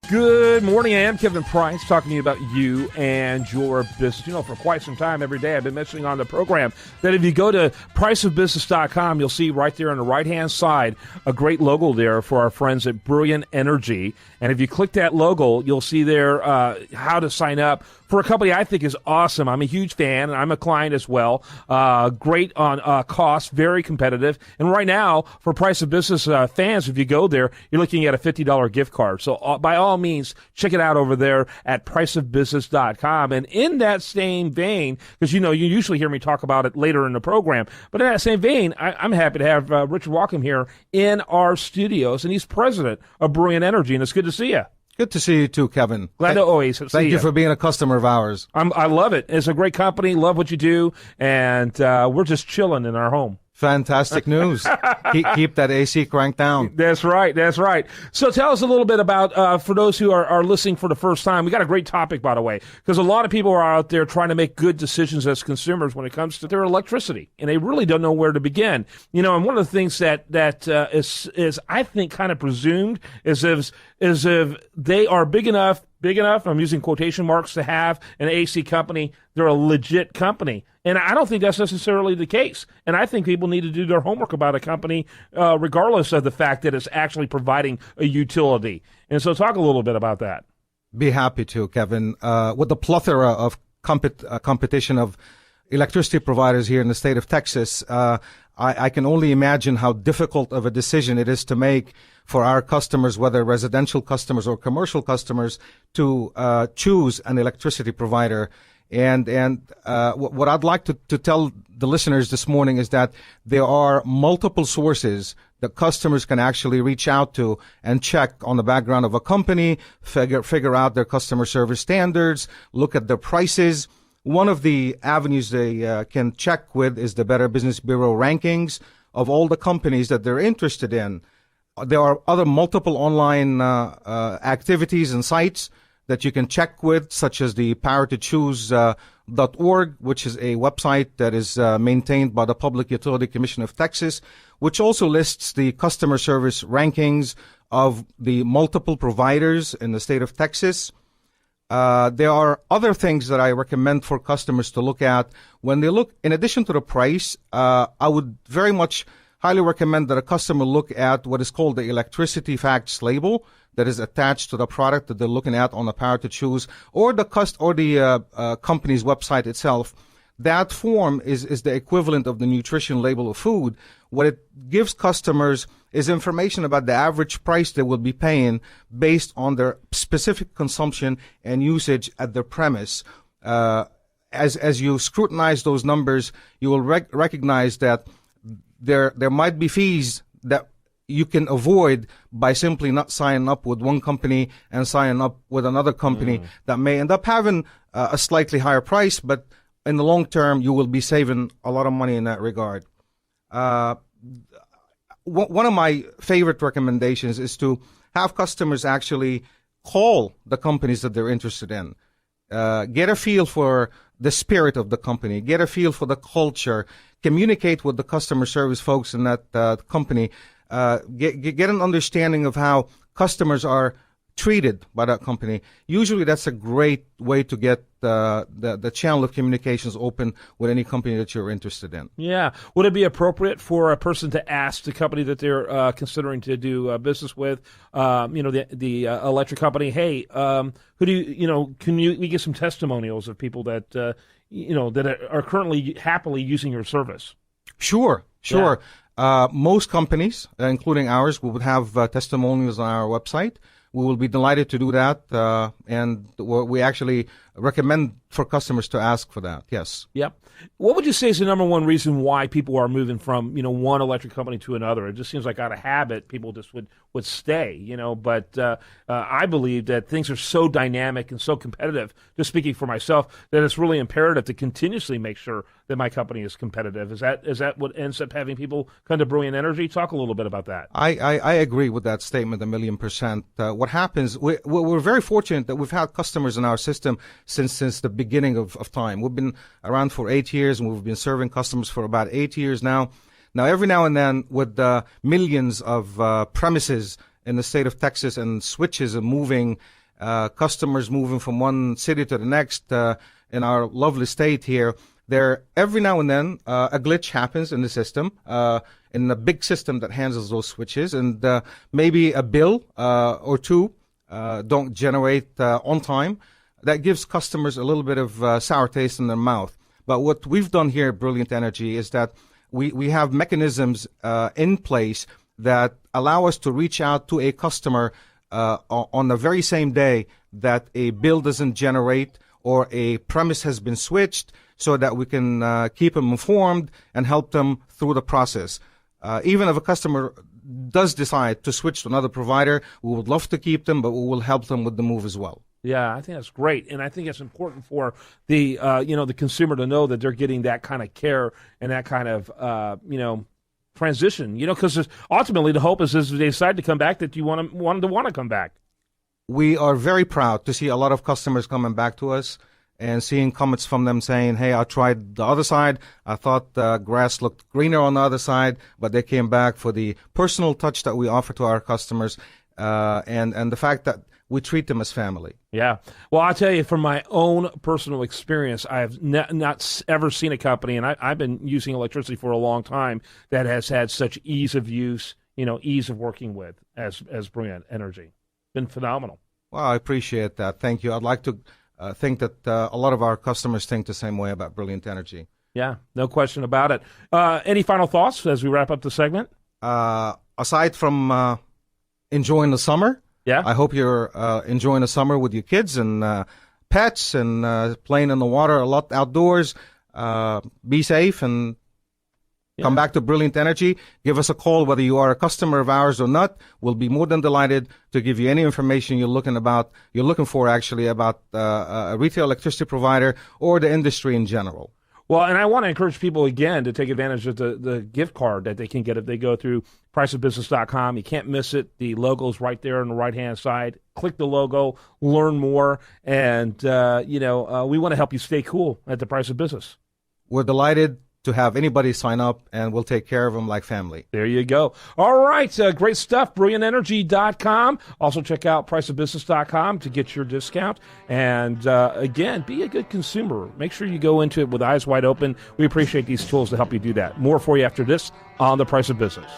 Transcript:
Good morning, AM Kevin Price talking to you about you and your business. You know, for quite some time, every day I've been mentioning on the program that if you go to priceofbusiness.com, you'll see right there on the right-hand side a great logo there for our friends at Brilliant Energy. And if you click that logo, you'll see there how to sign up for a company I think is awesome. I'm a huge fan, and I'm a client as well. Great on cost, very competitive. And right now, for Price of Business fans, if you go there, you're looking at a $50 gift card. So by all means, check it out over there at priceofbusiness.com. And in that same vein, because you usually hear me talk about it later in the program, but in that same vein, I'm happy to have Richard Wakim here in our studios, and he's president of Brilliant Energy, and it's good to see you. Good to see you too, Kevin. Glad to always see you. Thank you for being a customer of ours. I love it. It's a great company. Love what you do, and we're just chilling in our home. Fantastic news. keep that AC cranked down. That's right. That's right. So tell us a little bit about, for those who are listening for the first time, we got a great topic, by the way, because a lot of people are out there trying to make good decisions as consumers when it comes to their electricity, and they really don't know where to begin. And one of the things that is I think kind of presumed is if they are big enough, I'm using quotation marks, to have an AC company, they're a legit company. And I don't think that's necessarily the case. And I think people need to do their homework about a company, regardless of the fact that it's actually providing a utility. And so talk a little bit about that. Be happy to, Kevin. With the plethora of competition of electricity providers here in the state of Texas, I can only imagine how difficult of a decision it is to make for our customers, whether residential customers or commercial customers, to choose an electricity provider. And what I'd like to tell the listeners this morning is that there are multiple sources that customers can actually reach out to and check on the background of a company, figure out their customer service standards, look at their prices. One of the avenues they can check with is the Better Business Bureau rankings of all the companies that they're interested in. There are other multiple online activities and sites that you can check with, such as the powertochoose.org, which is a website that is maintained by the Public Utility Commission of Texas, which also lists the customer service rankings of the multiple providers in the state of Texas. There are other things that I recommend for customers to look at when they look. In addition to the price, I would very much highly recommend that a customer look at what is called the electricity facts label that is attached to the product that they're looking at on the Power to Choose or the company's website itself. That form is the equivalent of the nutrition label of food. What it gives customers is information about the average price they will be paying based on their specific consumption and usage at their premise. As you scrutinize those numbers, you will recognize that there might be fees that you can avoid by simply not signing up with one company and signing up with another company that may end up having a slightly higher price, but in the long term, you will be saving a lot of money in that regard. One of my favorite recommendations is to have customers actually call the companies that they're interested in. Get a feel for the spirit of the company, get a feel for the culture, communicate with the customer service folks in that company, get an understanding of how customers are treated by that company. Usually that's a great way to get the channel of communications open with any company that you're interested in. Yeah. Would it be appropriate for a person to ask the company that they're considering to do business with, the electric company, hey, who do we get some testimonials of people that, that are currently happily using your service? Sure. Yeah. Most companies, including ours, would have testimonials on our website. We will be delighted to do that, and we actually recommend for customers to ask for that. Yes. Yep. What would you say is the number one reason why people are moving from one electric company to another? It just seems like out of habit, people just would stay. But I believe that things are so dynamic and so competitive. Just speaking for myself, that it's really imperative to continuously make sure that my company is competitive. Is that what ends up having people come to Brilliant Energy? Talk a little bit about that. I agree with that statement 1,000,000%. What happens? We're very fortunate that we've had customers in our system since the beginning of time. We've been around for 8 years, and we've been serving customers for about 8 years now. Now, every now and then, with millions of premises in the state of Texas, and switches are moving, customers moving from one city to the next in our lovely state here. There, every now and then, a glitch happens in the system, in the big system that handles those switches, and maybe a bill or two don't generate on time. That gives customers a little bit of sour taste in their mouth. But what we've done here at Brilliant Energy is that we have mechanisms in place that allow us to reach out to a customer on the very same day that a bill doesn't generate or a premise has been switched, so that we can keep them informed and help them through the process. Even if a customer does decide to switch to another provider, we would love to keep them, but we will help them with the move as well. Yeah, I think that's great, and I think it's important for the the consumer to know that they're getting that kind of care and that kind of transition. Because ultimately the hope is if they decide to come back that you want to come back. We are very proud to see a lot of customers coming back to us and seeing comments from them saying, "Hey, I tried the other side. I thought the grass looked greener on the other side," but they came back for the personal touch that we offer to our customers, and the fact that we treat them as family. Yeah. Well, I'll tell you, from my own personal experience, I've not ever seen a company, and I've been using electricity for a long time, that has had such ease of use, ease of working with as Brilliant Energy. Been phenomenal. Well, I appreciate that. Thank you. I'd like to think that a lot of our customers think the same way about Brilliant Energy. Yeah, no question about it. Any final thoughts as we wrap up the segment? Aside from enjoying the summer, yeah, I hope you're enjoying the summer with your kids and pets and playing in the water a lot outdoors. Be safe and come back to Brilliant Energy. Give us a call whether you are a customer of ours or not. We'll be more than delighted to give you any information you're looking for about a retail electricity provider or the industry in general. Well, and I want to encourage people again to take advantage of the gift card that they can get if they go through priceofbusiness.com. You can't miss it. The logo's right there on the right-hand side. Click the logo, learn more, and we want to help you stay cool at the Price of Business. We're delighted to have anybody sign up, and we'll take care of them like family. There you go. All right, great stuff. BrilliantEnergy.com. Also check out priceofbusiness.com to get your discount. And again, be a good consumer. Make sure you go into it with eyes wide open. We appreciate these tools to help you do that. More for you after this on The Price of Business.